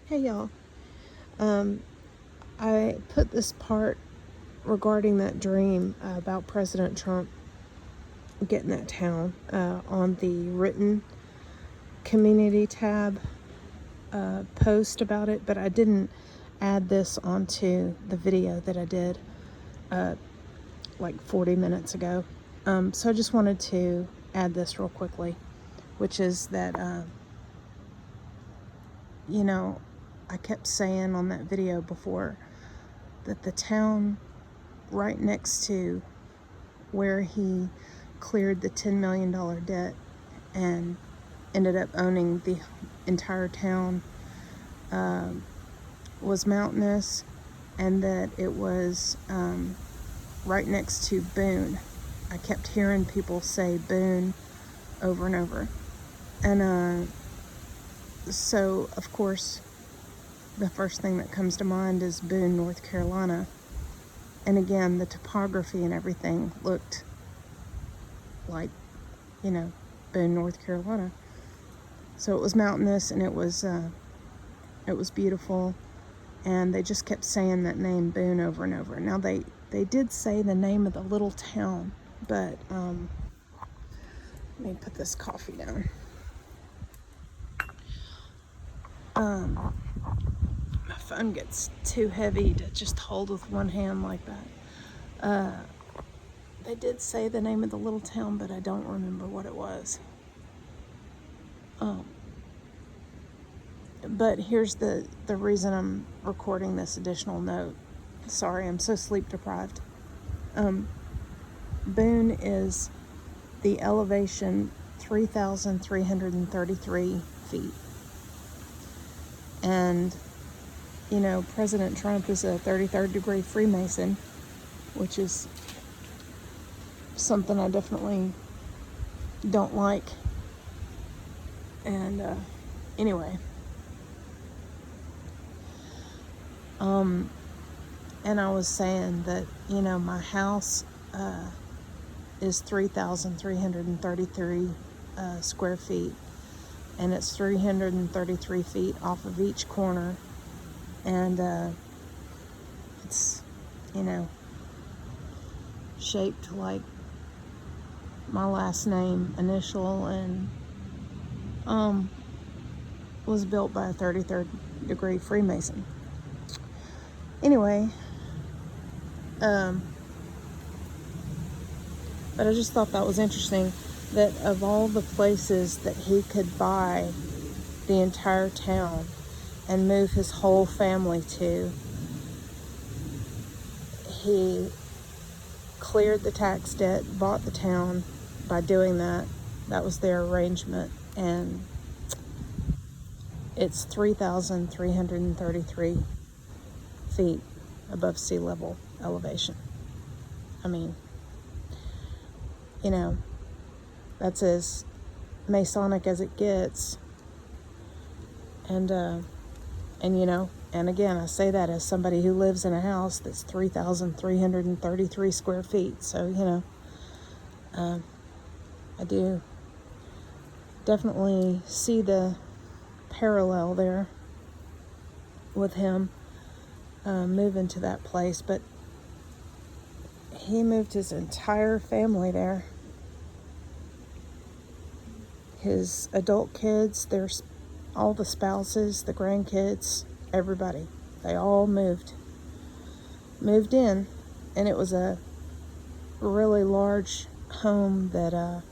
Hey y'all. I put this part regarding that dream about President Trump getting that town on the written community tab post about it, but I didn't add this onto the video that I did like 40 minutes ago. So I just wanted to add this real quickly, which is that, I kept saying on that video before that the town right next to where he cleared the $10 million debt and ended up owning the entire town was mountainous, and that it was right next to Boone. I kept hearing people say Boone over and over. And so, of course, the first thing that comes to mind is Boone, North Carolina. And again, the topography and everything looked like, Boone, North Carolina. So it was mountainous, and it was beautiful. And they just kept saying that name Boone over and over. Now they did say the name of the little town, but let me put this coffee down. My phone gets too heavy to just hold with one hand like that. They did say the name of the little town, but I don't remember what it was. But here's the reason I'm recording this additional note. Sorry, I'm so sleep deprived. Boone is the elevation 3,333 feet. And, President Trump is a 33rd degree Freemason, which is something I definitely don't like. And anyway. And I was saying that, my house is 3,333 square feet, and it's 333 feet off of each corner, and it's, shaped like my last name initial, and was built by a 33rd degree Freemason. Anyway, but I just thought that was interesting, that of all the places that he could buy the entire town and move his whole family to, he cleared the tax debt, bought the town by doing that. That was their arrangement, and it's 3,333 feet above sea level elevation. I mean, that's as Masonic as it gets. And again, I say that as somebody who lives in a house that's 3,333 square feet. So, I do definitely see the parallel there with him moving to that place. But he moved his entire family there. His adult kids, there's all the spouses, the grandkids, everybody. They all moved in, and it was a really large home that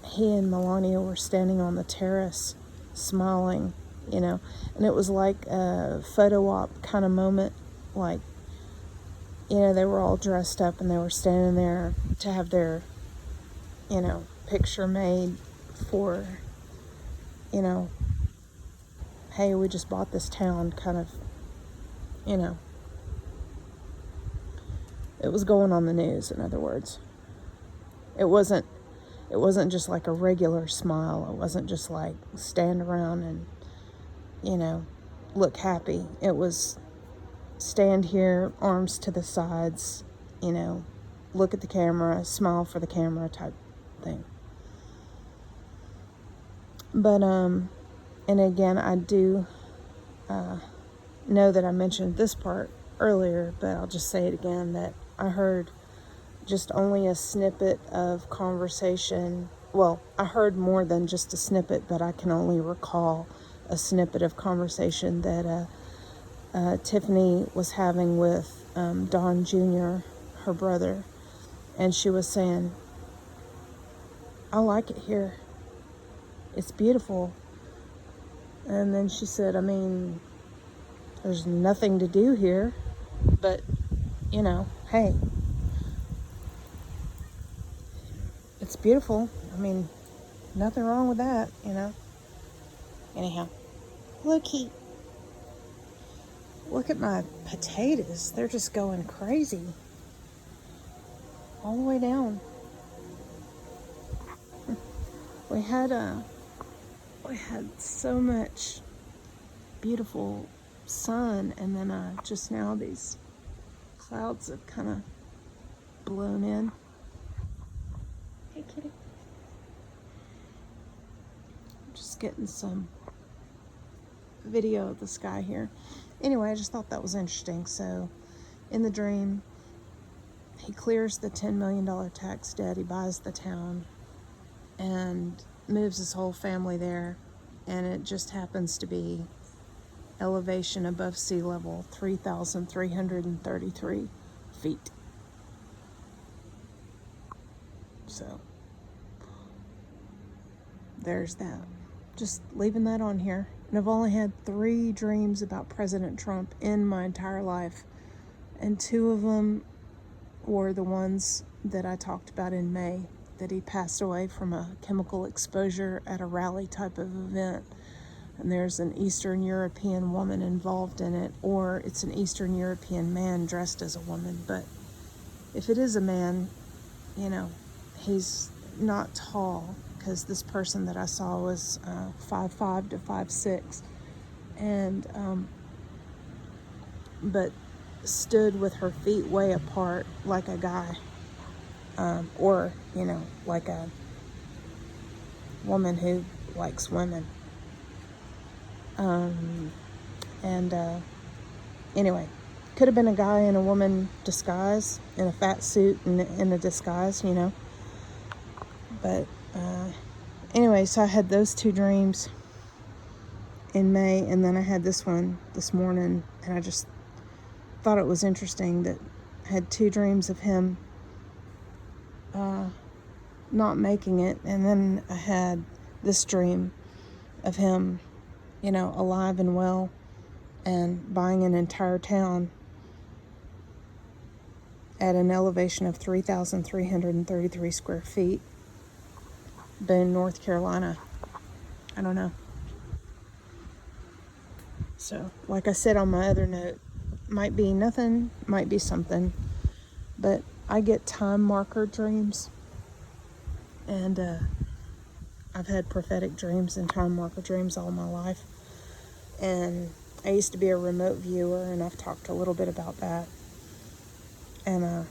he and Melania were standing on the terrace smiling, and it was like a photo op kind of moment, like, they were all dressed up and they were standing there to have their, picture made for, hey, we just bought this town kind of, it was going on the news, in other words. It wasn't just like a regular smile. It wasn't just like stand around and, look happy. It was stand here, arms to the sides, look at the camera, smile for the camera type thing. But, and again, I do know that I mentioned this part earlier, but I'll just say it again, that I heard just only a snippet of conversation. Well, I heard more than just a snippet, but I can only recall a snippet of conversation that Tiffany was having with Don Jr., her brother, and she was saying, I like it here. It's beautiful. And then she said, I mean, there's nothing to do here, but, you know, hey, it's beautiful. I mean, nothing wrong with that, you know. Anyhow, look at my potatoes. They're just going crazy. All the way down. We had so much beautiful sun, and then just now these clouds have kind of blown in. Hey, kitty. I'm just getting some video of the sky here. Anyway, I just thought that was interesting. So, in the dream, he clears the $10 million tax debt. He buys the town and moves his whole family there. And it just happens to be elevation above sea level, 3,333 feet. So, there's that. Just leaving that on here. And I've only had 3 dreams about President Trump in my entire life. And 2 of them were the ones that I talked about in May, that he passed away from a chemical exposure at a rally type of event. And there's an Eastern European woman involved in it, or it's an Eastern European man dressed as a woman. But if it is a man, you know, he's not tall, because this person that I saw was 5'5" to 5'6", and but stood with her feet way apart like a guy, or, you know, like a woman who likes women. Anyway, could have been a guy in a woman disguise, in a fat suit and in a disguise, you know. But anyway, so I had those 2 dreams in May, and then I had this one this morning, and I just thought it was interesting that I had 2 dreams of him not making it, and then I had this dream of him, you know, alive and well, and buying an entire town at an elevation of 3,333 square feet, Boone, North Carolina. I don't know. So, like I said on my other note, might be nothing, might be something, but I get time marker dreams, and I've had prophetic dreams and time marker dreams all my life, and I used to be a remote viewer, and I've talked a little bit about that, and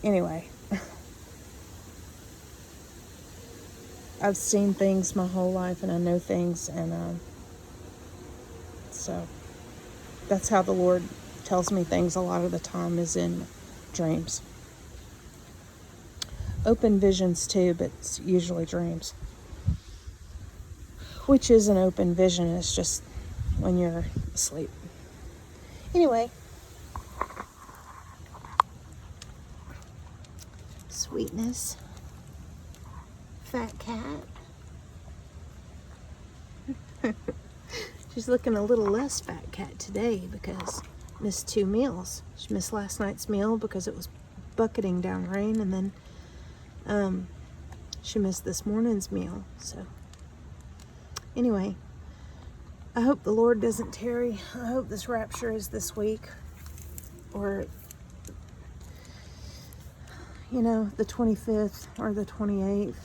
anyway, I've seen things my whole life, and I know things, and so that's how the Lord tells me things a lot of the time, is in dreams. Open visions too, but it's usually dreams. Which is an open vision, it's just when you're asleep. Anyway. Sweetness. Fat cat. She's looking a little less fat cat today because missed 2 meals. She missed last night's meal because it was bucketing down rain, and then she missed this morning's meal. So anyway, I hope the Lord doesn't tarry. I hope this rapture is this week, or, you know, the 25th or the 28th.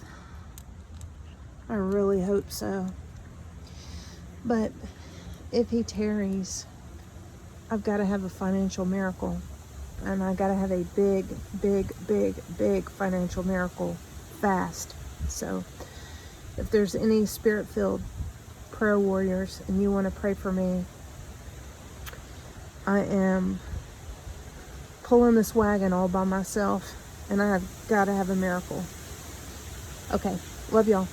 I really hope so. But if he tarries, I've got to have a financial miracle. And I got to have a big, big, big, big financial miracle fast. So if there's any spirit-filled prayer warriors and you want to pray for me, I am pulling this wagon all by myself, and I've got to have a miracle. Okay, love y'all.